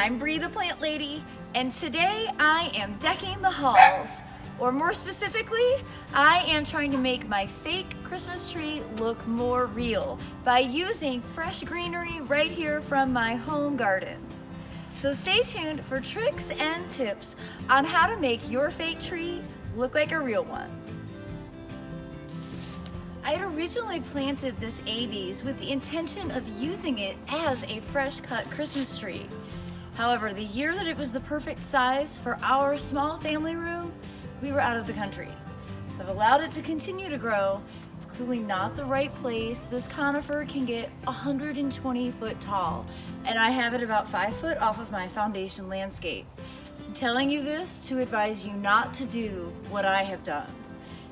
I'm Bree the Plant Lady, and today I am decking the halls. Or more specifically, I am trying to make my fake Christmas tree look more real by using fresh greenery right here from my home garden. So stay tuned for tricks and tips on how to make your fake tree look like a real one. I had originally planted this Abies with the intention of using it as a fresh cut Christmas tree. However, the year that it was the perfect size for our small family room, we were out of the country. So I've allowed it to continue to grow. It's clearly not the right place. This conifer can get 120 foot tall, and I have it about 5 foot off of my foundation landscape. I'm telling you this to advise you not to do what I have done.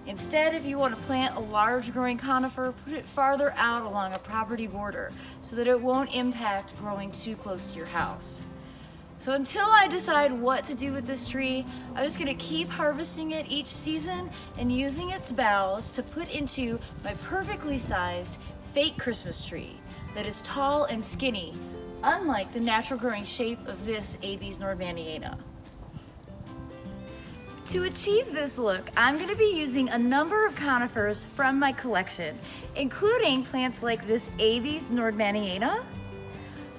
Instead, if you want to plant a large growing conifer, put it farther out along a property border so that it won't impact growing too close to your house. So until I decide what to do with this tree, I'm just going to keep harvesting it each season and using its boughs to put into my perfectly sized fake Christmas tree that is tall and skinny, unlike the natural growing shape of this Abies nordmanniana. To achieve this look, I'm going to be using a number of conifers from my collection, including plants like this Abies nordmanniana.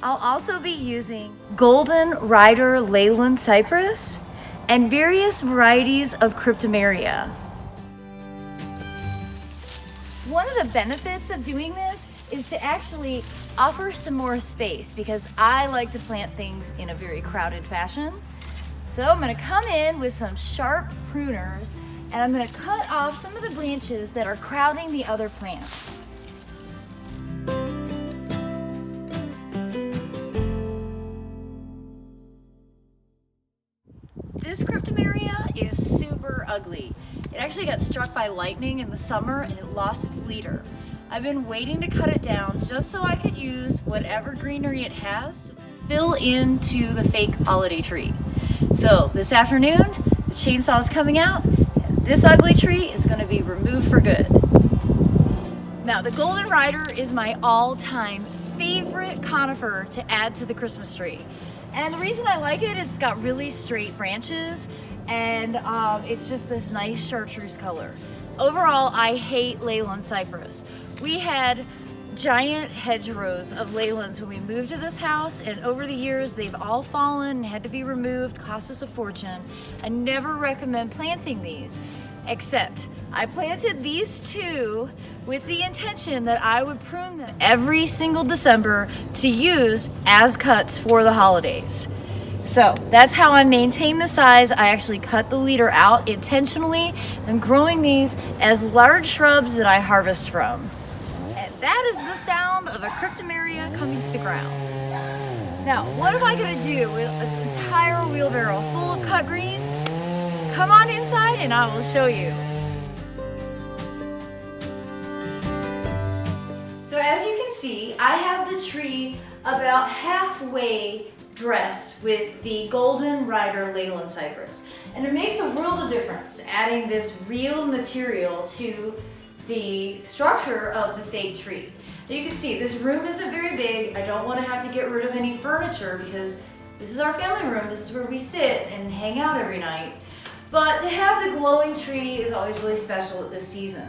I'll also be using golden rider Leyland Cypress and various varieties of Cryptomeria. One of the benefits of doing this is to actually offer some more space because I like to plant things in a very crowded fashion. So I'm going to come in with some sharp pruners and I'm going to cut off some of the branches that are crowding the other plants. This Cryptomeria is super ugly. It actually got struck by lightning in the summer and it lost its leader. I've been waiting to cut it down just so I could use whatever greenery it has to fill into the fake holiday tree. So this afternoon, the chainsaw is coming out and this ugly tree is going to be removed for good. Now the golden rider is my all-time favorite conifer to add to the Christmas tree. And the reason I like it is it's got really straight branches and it's just this nice chartreuse color. Overall, I hate Leyland Cypress. We had giant hedgerows of Leylands when we moved to this house, and over the years they've all fallen and had to be removed, cost us a fortune. I never recommend planting these, except I planted these two with the intention that I would prune them every single December to use as cuts for the holidays. So that's how I maintain the size. I actually cut the leader out intentionally. I'm growing these as large shrubs that I harvest from. And that is the sound of a Cryptomeria coming to the ground. Now, what am I gonna do with this entire wheelbarrow full of cut greens? Come on inside and I will show you. So as you can see, I have the tree about halfway dressed with the golden rider Leyland Cypress. And it makes a world of difference adding this real material to the structure of the fake tree. Now you can see this room isn't very big. I don't want to have to get rid of any furniture because this is our family room. This is where we sit and hang out every night. But to have the glowing tree is always really special at this season.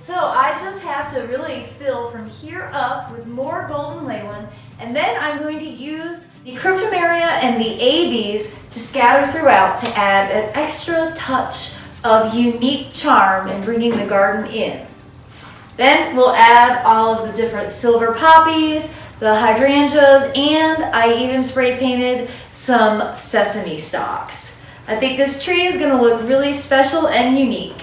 So I just have to really fill from here up with more golden Leyland, and then I'm going to use the Cryptomeria and the Abies to scatter throughout to add an extra touch of unique charm in bringing the garden in. Then we'll add all of the different silver poppies, the hydrangeas, and I even spray painted some sesame stalks. I think this tree is going to look really special and unique.